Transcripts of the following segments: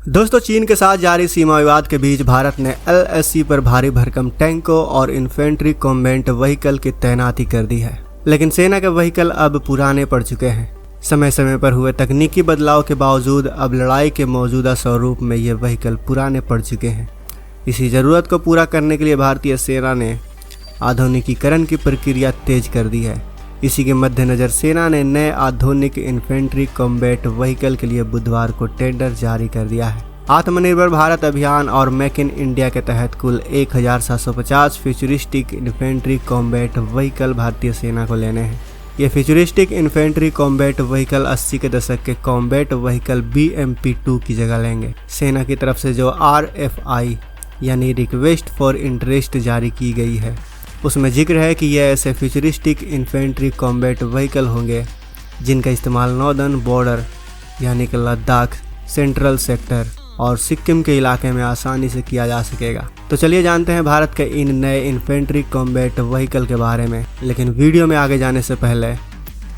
दोस्तों, चीन के साथ जारी सीमा विवाद के बीच भारत ने LAC पर भारी भरकम टैंकों और इन्फेंट्री कॉम्बैट व्हीकल की तैनाती कर दी है। लेकिन सेना के व्हीकल अब पुराने पड़ चुके हैं। समय समय पर हुए तकनीकी बदलाव के बावजूद अब लड़ाई के मौजूदा स्वरूप में ये व्हीकल पुराने पड़ चुके हैं। इसी ज़रूरत को पूरा करने के लिए भारतीय सेना ने आधुनिकीकरण की प्रक्रिया तेज कर दी है। इसी के मद्देनज़र सेना ने नए आधुनिक इन्फेंट्री कॉम्बैट व्हीकल के लिए बुधवार को टेंडर जारी कर दिया है। आत्मनिर्भर भारत अभियान और मेक इन इंडिया के तहत कुल 1750 फ्यूचरिस्टिक इन्फेंट्री कॉम्बैट व्हीकल भारतीय सेना को लेने हैं। ये फ्यूचरिस्टिक इन्फेंट्री कॉम्बैट व्हीकल 80 के दशक के कॉम्बैट व्हीकल BMP-2 की जगह लेंगे। सेना की तरफ से जो RFI यानी रिक्वेस्ट फॉर इंटरेस्ट जारी की गई है, उसमें जिक्र है कि यह ऐसे फ्यूचरिस्टिक इन्फेंट्री कॉम्बैट व्हीकल होंगे जिनका इस्तेमाल नॉर्दर्न बॉर्डर यानी कि लद्दाख, सेंट्रल सेक्टर और सिक्किम के इलाके में आसानी से किया जा सकेगा। तो चलिए जानते हैं भारत के इन नए इन्फेंट्री कॉम्बैट व्हीकल के बारे में। लेकिन वीडियो में आगे जाने से पहले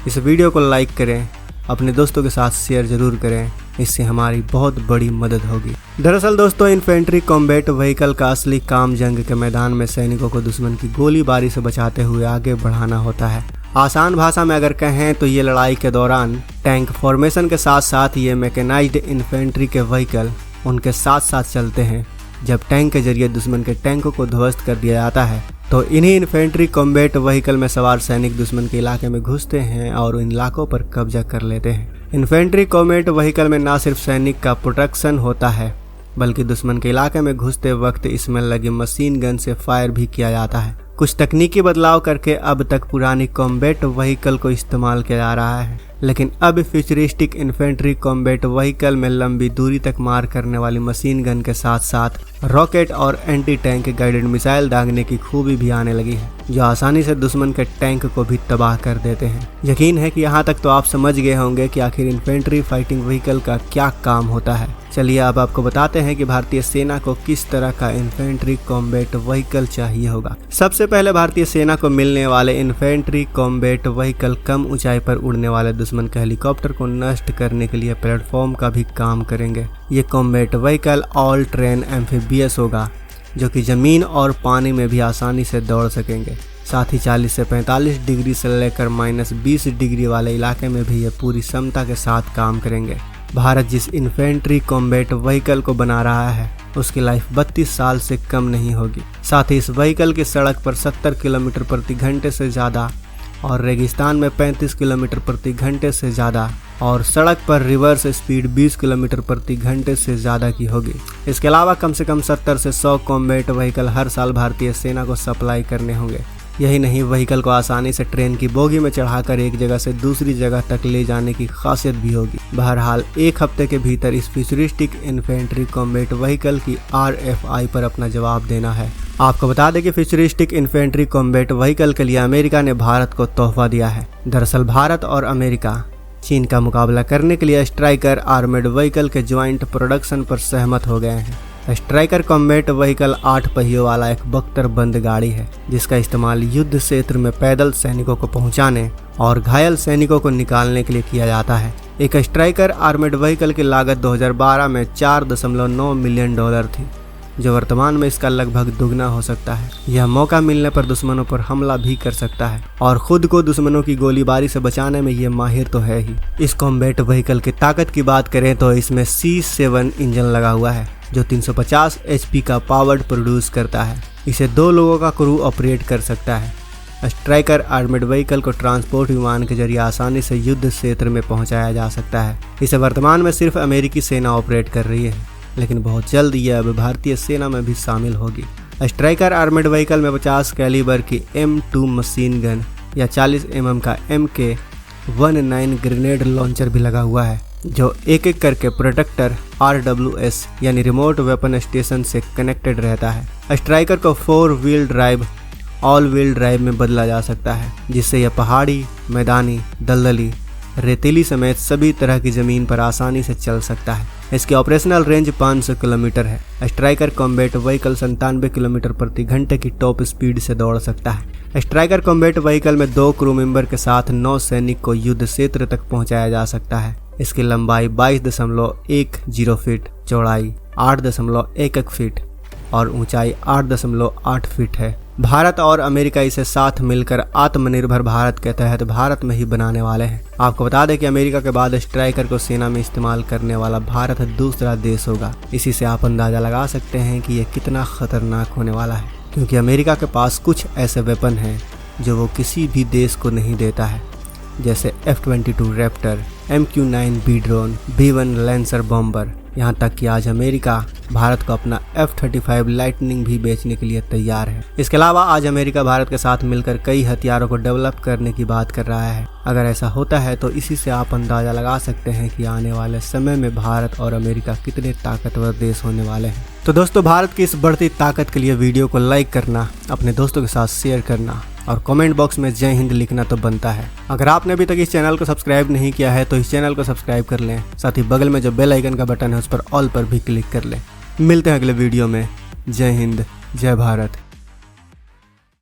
इस वीडियो को लाइक करें, अपने दोस्तों के साथ शेयर जरूर करें, इससे हमारी बहुत बड़ी मदद होगी। दरअसल दोस्तों, इन्फेंट्री कॉम्बैट व्हीकल का असली काम जंग के मैदान में सैनिकों को दुश्मन की गोलीबारी से बचाते हुए आगे बढ़ाना होता है। आसान भाषा में अगर कहें तो ये लड़ाई के दौरान टैंक फॉर्मेशन के साथ साथ ये मैकेनाइज्ड इन्फेंट्री के व्हीकल उनके साथ साथ चलते हैं। जब टैंक के जरिए दुश्मन के टैंकों को ध्वस्त कर दिया जाता है तो इन्हीं इन्फेंट्री कॉम्बैट व्हीकल में सवार सैनिक दुश्मन के इलाके में घुसते हैं और इन इलाकों पर कब्जा कर लेते हैं। इन्फेंट्री कॉम्बैट व्हीकल में न सिर्फ सैनिक का प्रोटेक्शन होता है, बल्कि दुश्मन के इलाके में घुसते वक्त इसमें लगे मशीन गन से फायर भी किया जाता है। कुछ तकनीकी बदलाव करके अब तक पुरानी कॉम्बैट व्हीकल को इस्तेमाल किया जा रहा है, लेकिन अब फ्यूचरिस्टिक इन्फेंट्री कॉम्बैट व्हीकल में लंबी दूरी तक मार करने वाली मशीन गन के साथ साथ रॉकेट और एंटी टैंक गाइडेड मिसाइल दागने की खूबी भी आने लगी है, जो आसानी से दुश्मन के टैंक को भी तबाह कर देते हैं। यकीन है कि यहाँ तक तो आप समझ गए होंगे कि आखिर इन्फेंट्री फाइटिंग व्हीकल का क्या काम होता है। चलिए अब आपको बताते हैं कि भारतीय सेना को किस तरह का इन्फेंट्री कॉम्बैट व्हीकल चाहिए होगा। सबसे पहले भारतीय सेना को मिलने वाले इन्फेंट्री कॉम्बैट व्हीकल कम ऊंचाई पर उड़ने वाले दुश्मन के हेलीकॉप्टर को नष्ट करने के लिए प्लेटफॉर्म का भी काम करेंगे। ये combat vehicle all train amphibious होगा, जो कि जमीन और पानी में भी आसानी से दौड़ सकेंगे। साथ ही 40 से 45 डिग्री से लेकर -20 डिग्री वाले इलाके में भी ये पूरी क्षमता के साथ काम करेंगे। भारत जिस इन्फेंट्री कॉम्बैट व्हीकल को बना रहा है उसकी लाइफ 32 साल से कम नहीं होगी। साथ ही इस व्हीकल की सड़क पर 70 किलोमीटर प्रति घंटे से ज़्यादा और रेगिस्तान में 35 किलोमीटर प्रति घंटे से ज़्यादा और सड़क पर रिवर्स स्पीड 20 किलोमीटर प्रति घंटे से ज़्यादा की होगी। इसके अलावा कम से कम 70 से 100 कॉम्बैट व्हीकल हर साल भारतीय सेना को सप्लाई करने होंगे। यही नहीं, व्हीकल को आसानी से ट्रेन की बोगी में चढ़ाकर एक जगह से दूसरी जगह तक ले जाने की खासियत भी होगी। बहरहाल एक हफ्ते के भीतर इस फ्यूचरिस्टिक इन्फेंट्री कॉम्बैट व्हीकल की RFI पर अपना जवाब देना है। आपको बता दें कि फ्यूचरिस्टिक इन्फेंट्री कॉम्बैट व्हीकल के लिए अमेरिका ने भारत को तोहफा दिया है। दरअसल भारत और अमेरिका चीन का मुकाबला करने के लिए स्ट्राइकर आर्मेड व्हीकल के ज्वाइंट प्रोडक्शन पर सहमत हो गए हैं। स्ट्राइकर कॉम्बैट व्हीकल 8 पहियों वाला एक बख्तर बंद गाड़ी है, जिसका इस्तेमाल युद्ध क्षेत्र में पैदल सैनिकों को पहुंचाने और घायल सैनिकों को निकालने के लिए किया जाता है। एक स्ट्राइकर आर्मेड व्हीकल की लागत 2012 में $4.9 मिलियन थी, जो वर्तमान में इसका लगभग दुगना हो सकता है। यह मौका मिलने पर दुश्मनों पर हमला भी कर सकता है और खुद को दुश्मनों की गोलीबारी से बचाने में ये माहिर तो है ही। इस कॉम्बैट व्हीकल की ताकत की बात करें तो इसमें C7 इंजन लगा हुआ है, जो 350 HP का पावर प्रोड्यूस करता है। इसे 2 लोगों का क्रू ऑपरेट कर सकता है। स्ट्राइकर आर्मेड व्हीकल को ट्रांसपोर्ट विमान के जरिए आसानी से युद्ध क्षेत्र में पहुंचाया जा सकता है। इसे वर्तमान में सिर्फ अमेरिकी सेना ऑपरेट कर रही है, लेकिन बहुत जल्द यह अब भारतीय सेना में भी शामिल होगी। स्ट्राइकर आर्मेड व्हीकल में 50 कैलिबर की M2 मशीन गन या 40 mm का MK19 ग्रेनेड लॉन्चर भी लगा हुआ है, जो एक एक करके प्रोटेक्टर RWS यानी रिमोट वेपन स्टेशन से कनेक्टेड रहता है। स्ट्राइकर को 4 wheel drive all wheel drive में बदला जा सकता है, जिससे यह पहाड़ी, मैदानी, दलदली, रेतीली समेत सभी तरह की जमीन पर आसानी से चल सकता है। इसकी ऑपरेशनल रेंज 500 किलोमीटर है। स्ट्राइकर कॉम्बैट व्हीकल 97 किलोमीटर प्रति घंटे की टॉप स्पीड से दौड़ सकता है। स्ट्राइकर कॉम्बैट व्हीकल में 2 क्रू मेंबर के साथ 9 सैनिक को युद्ध क्षेत्र तक पहुंचाया जा सकता है। इसकी लंबाई 22.10 फीट, चौड़ाई 8.11 फीट और ऊंचाई 8.8 फीट है। भारत और अमेरिका इसे साथ मिलकर आत्मनिर्भर भारत के तहत भारत में ही बनाने वाले हैं। आपको बता दें कि अमेरिका के बाद स्ट्राइकर को सेना में इस्तेमाल करने वाला भारत दूसरा देश होगा। इसी से आप अंदाजा लगा सकते हैं कि यह कितना खतरनाक होने वाला है, क्योंकि अमेरिका के पास कुछ ऐसे वेपन हैं जो वो किसी भी देश को नहीं देता है, जैसे F-22 Raptor, MQ-9B drone, B-1 lancer bomber. यहाँ तक कि आज अमेरिका भारत को अपना F-35 लाइटनिंग भी बेचने के लिए तैयार है। इसके अलावा आज अमेरिका भारत के साथ मिलकर कई हथियारों को डेवलप करने की बात कर रहा है। अगर ऐसा होता है तो इसी से आप अंदाजा लगा सकते हैं कि आने वाले समय में भारत और अमेरिका कितने ताकतवर देश होने वाले हैं। तो दोस्तों, भारत की इस बढ़ती ताकत के लिए वीडियो को लाइक करना, अपने दोस्तों के साथ शेयर करना और कमेंट बॉक्स में जय हिंद लिखना तो बनता है। अगर आपने अभी तक इस चैनल को सब्सक्राइब नहीं किया है तो इस चैनल को सब्सक्राइब कर लें। साथ ही बगल में जो बेल आइकन का बटन है उस पर ऑल पर भी क्लिक कर लें। मिलते हैं अगले वीडियो में। जय हिंद, जय भारत।